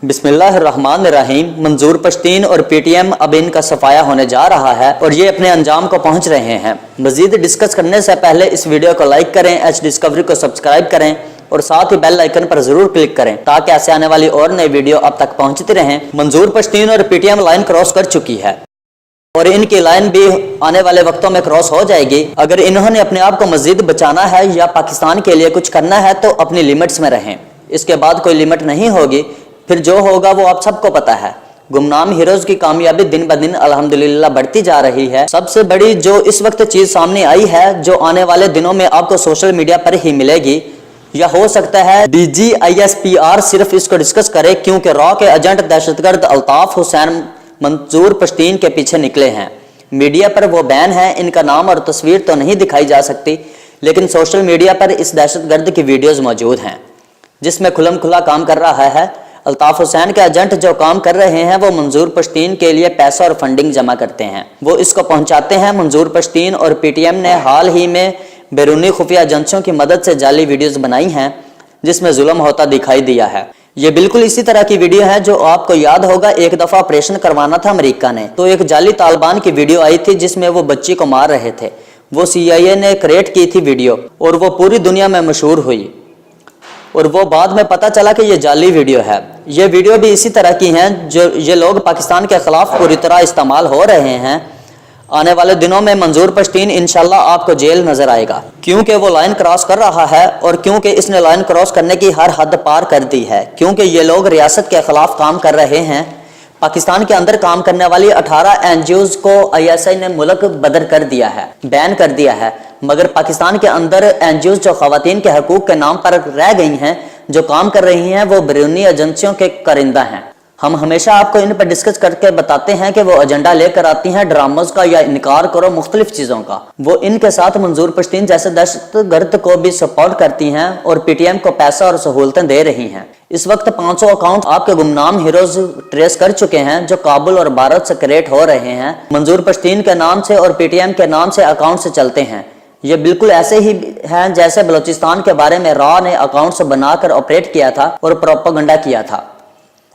बिस्मिल्लाहिर्रहमानिर्रहीम। मंजूर पश्तीन और पीटीएम अब इनका सफाया होने जा रहा है और ये अपने अंजाम को पहुंच रहे हैं। मजीद डिस्कस करने से पहले इस वीडियो को लाइक करें, एच डिस्कवरी को सब्सक्राइब करें और साथ ही बेल आइकन पर जरूर क्लिक करें ताकि ऐसे आने वाली और नई वीडियो अब तक पहुंचती रहें। मंजूर पश्तीन और पीटीएम लाइन क्रॉस कर चुकी है और इनकी लाइन भी आने वाले वक्तों में क्रॉस हो जाएगी। अगर इन्होंने अपने आप को मजीद बचाना है या पाकिस्तान के लिए कुछ करना है तो अपनी लिमिट्स में रहें। इसके बाद कोई लिमिट नहीं होगी, फिर जो होगा वो आप सबको पता है। गुमनाम हीरोज की कामयाबी दिन ब दिन अल्हम्दुलिल्लाह बढ़ती जा रही है। सबसे बड़ी जो इस वक्त चीज सामने आई है, जो आने वाले दिनों में आपको सोशल मीडिया पर ही मिलेगी, या हो सकता है DGISPR सिर्फ इसको डिस्कस करे, क्योंकि रॉ के एजेंट दहशतगर्द अल्ताफ हुसैन मंजूर पश्तीन के पीछे निकले हैं। मीडिया पर वो बैन है, इनका नाम और तस्वीर तो नहीं दिखाई जा सकती, लेकिन सोशल मीडिया पर इस दहशतगर्द की वीडियोज मौजूद हैं जिसमें खुलम खुला काम कर रहा है। अल्ताफ हुसैन के एजेंट जो काम कर रहे हैं वो मंजूर पश्तीन के लिए पैसा और फंडिंग जमा करते हैं, वो इसको पहुंचाते हैं। मंजूर पश्तीन और पीटीएम ने हाल ही में बैरूनी खुफिया एजेंसियों की मदद से जाली वीडियोस बनाई हैं जिसमें जुल्म होता दिखाई दिया है। ये बिल्कुल इसी तरह की वीडियो है जो आपको याद होगा, एक दफा ऑपरेशन करवाना था अमेरिका ने, तो एक जाली तालिबान की वीडियो आई थी जिसमें वो बच्ची को मार रहे थे। वो CIA ने क्रिएट की थी वीडियो और वो पूरी दुनिया में मशहूर हुई और वो बाद में पता चला कि ये जाली वीडियो है। ये वीडियो भी इसी तरह की हैं जो ये लोग पाकिस्तान के खिलाफ पूरी तरह इस्तेमाल हो रहे हैं। आने वाले दिनों में मंजूर पश्तीन इंशाल्लाह आपको जेल नजर आएगा, क्योंकि वो लाइन क्रॉस कर रहा है और क्योंकि इसने लाइन क्रॉस करने की हर हद पार कर दी है, क्योंकि ये लोग रियासत के खिलाफ काम कर रहे हैं। पाकिस्तान के अंदर काम करने वाली 18 NGOs को ISI ने मुल्क बदर कर दिया है, बैन कर दिया है, मगर पाकिस्तान के अंदर NGOs जो खवातीन के हकूक के नाम पर रह गई हैं, जो काम कर रही हैं, वो बैरूनी एजेंसियों के करिंदा हैं। हम हमेशा आपको इन पर डिस्कस करके बताते हैं कि वो एजेंडा लेकर आती हैं ड्रामोज का या इनकार करो मुख्तलिफ चीज़ों का। वो इनके साथ मंजूर पश्तीन जैसे दहशतगर्द को भी सपोर्ट करती हैं और पीटीएम को पैसा और सहूलतें दे रही हैं। इस वक्त 500 अकाउंट आपके गुमनाम हीरोज ट्रेस कर चुके हैं जो काबुल और भारत से क्रिएट हो रहे हैं। मंजूर पश्तीन के नाम से और पीटीएम के नाम से अकाउंट से चलते हैं। ये बिल्कुल ऐसे ही हैं जैसे बलूचिस्तान के बारे में रॉ ने अकाउंट्स बनाकर ऑपरेट किया था और प्रोपेगेंडा किया था।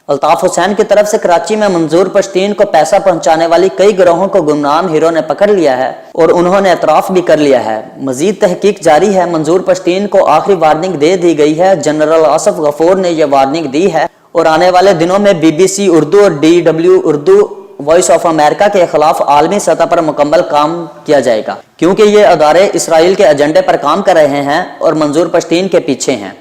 अल्ताफ हुसैन की तरफ से कराची में मंजूर पश्तीन को पैसा पहुंचाने वाली कई गिरोहों को गुमनाम हीरो ने पकड़ लिया है और उन्होंने एतराफ भी कर लिया है। मजीद तहकीक जारी है। मंजूर पश्तीन को आखिरी वार्निंग दे दी गई है। जनरल आसिफ गफूर ने यह वार्निंग दी है और आने वाले दिनों में BBC उर्दू और DW Urdu voice of America के खिलाफ आलमी सतह पर मुकम्मल काम किया जाएगा, क्योंकि ये अदारे इसराइल के एजेंडे पर काम कर रहे हैं और मंजूर पश्तीन के पीछे हैं।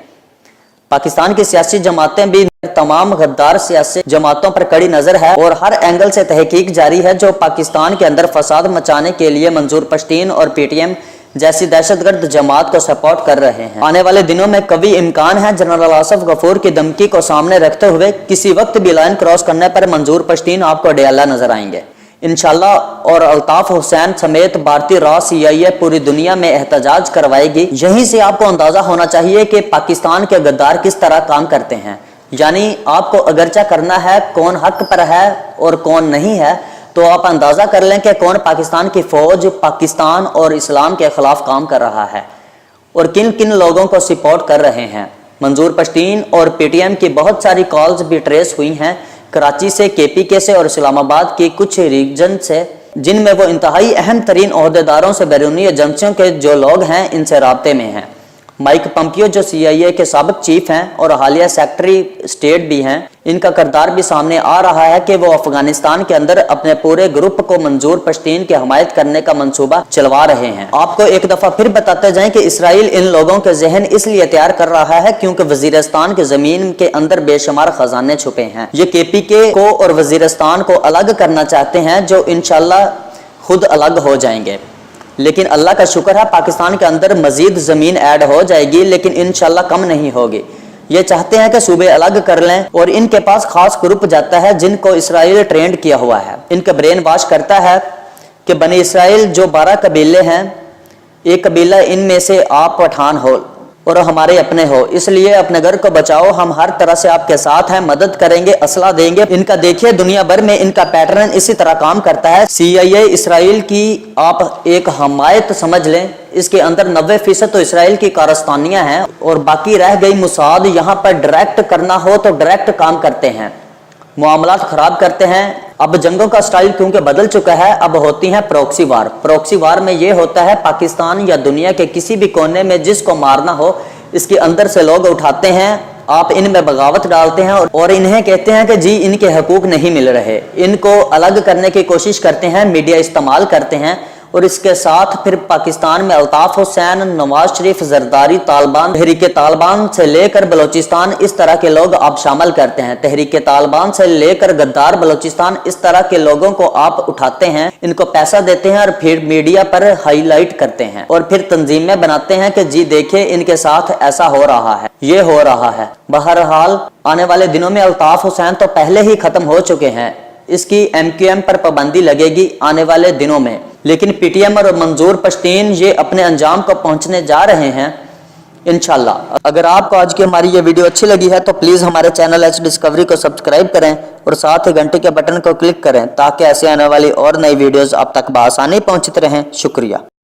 पाकिस्तान की सियासी जमातें भी तमाम गद्दार सियासी जमातों पर कड़ी नजर है और हर एंगल से तहकीक जारी है जो पाकिस्तान के अंदर फसाद मचाने के लिए मंजूर पश्तीन और पीटीएम जैसी दहशतगर्द जमात को सपोर्ट कर रहे हैं। आने वाले दिनों में कभी इम्कान है जनरल आसिफ गफूर की धमकी को सामने रखते हुए किसी वक्त भी लाइन क्रॉस करने पर मंजूर पश्तीन आपको डेला नजर आएंगे इंशाल्लाह। और अल्ताफ हुसैन समेत भारतीय रॉ CIA पूरी दुनिया में एहतजाज करवाएगी। यहीं से आपको अंदाजा होना चाहिए कि पाकिस्तान के गद्दार किस तरह काम करते हैं। यानी आपको अगरचा करना है कौन हक पर है और कौन नहीं है, तो आप अंदाजा कर लें कि कौन पाकिस्तान की फौज पाकिस्तान और इस्लाम के खिलाफ काम कर रहा है और किन किन लोगों को सपोर्ट कर रहे हैं। मंजूर पश्तीन और पीटीएम की बहुत सारी कॉल्स भी ट्रेस हुई हैं कराची से, KPK से और इस्लामाबाद की कुछ रीजन से, जिनमें वो इंतहाई अहम तरीन ओहदेदारों से बैरूनी एजेंसियों के जो लोग हैं इनसे राब्ते में हैं। माइक पम्पियो जो CIA के साबिक चीफ हैं और हालिया सेक्रेटरी स्टेट भी हैं, इनका किरदार भी सामने आ रहा है कि वो अफगानिस्तान के अंदर अपने पूरे ग्रुप को मंजूर पश्तीन की हमायत करने का मंसूबा चलवा रहे हैं। आपको एक दफा फिर बताते जाएं कि इसराइल इन लोगों के जहन इसलिए तैयार कर रहा है क्योंकि वजीरिस्तान की जमीन के अंदर बेशुमार खजाने छुपे हैं। ये KPK को और वजीरिस्तान को अलग करना चाहते हैं, जो इंशाल्लाह खुद अलग हो जाएंगे। लेकिन अल्लाह का शुक्र है पाकिस्तान के अंदर मजीद ज़मीन ऐड हो जाएगी, लेकिन इंशाल्लाह कम नहीं होगी। ये चाहते हैं कि सूबे अलग कर लें और इनके पास खास ग्रुप जाता है जिनको इसराइल ट्रेंड किया हुआ है। इनका ब्रेन वॉश करता है कि बनी इसराइल जो 12 कबीले हैं, एक कबीला इनमें से आप पठान हो और हमारे अपने हो, इसलिए अपने घर को बचाओ। हम हर तरह से आपके साथ हैं, मदद करेंगे, असला देंगे। इनका देखिए दुनिया भर में इनका पैटर्न इसी तरह काम करता है। CIA इसराइल की आप एक हमायत समझ लें, इसके अंदर 90% तो इसराइल की कारस्तानियां हैं और बाकी रह गई मुसाद। यहाँ पर डायरेक्ट करना हो तो डायरेक्ट काम करते हैं, मामलात खराब करते हैं। अब जंगों का स्टाइल क्योंकि बदल चुका है, अब होती है प्रॉक्सी वार। प्रॉक्सी वार में ये होता है पाकिस्तान या दुनिया के किसी भी कोने में जिसको मारना हो, इसके अंदर से लोग उठाते हैं, आप इनमें बगावत डालते हैं और इन्हें कहते हैं कि जी इनके हकूक नहीं मिल रहे। इनको अलग करने की कोशिश करते हैं, मीडिया इस्तेमाल करते हैं और इसके साथ फिर पाकिस्तान में अल्ताफ हुसैन, नवाज शरीफ, जरदारी, तालिबान, तहरीके तालिबान से लेकर बलोचिस्तान, इस तरह के लोग आप शामिल करते हैं। तहरीके तालिबान से लेकर गद्दार बलोचिस्तान, इस तरह के लोगों को आप उठाते हैं, इनको पैसा देते हैं और फिर मीडिया पर हाईलाइट करते हैं और फिर तंजीमें बनाते हैं कि जी देखिए इनके साथ ऐसा हो रहा है, ये हो रहा है। बहरहाल आने वाले दिनों में अल्ताफ हुसैन तो पहले ही खत्म हो चुके हैं, इसकी MQM पर पाबंदी लगेगी आने वाले दिनों में। लेकिन PTM और मंजूर पश्तीन ये अपने अंजाम को पहुंचने जा रहे हैं इंशाल्लाह। अगर आपको आज की हमारी ये वीडियो अच्छी लगी है तो प्लीज़ हमारे चैनल एच डिस्कवरी को सब्सक्राइब करें और साथ ही घंटे के बटन को क्लिक करें ताकि ऐसे आने वाली और नई वीडियोस आप तक बआसानी पहुंचती रहें। शुक्रिया।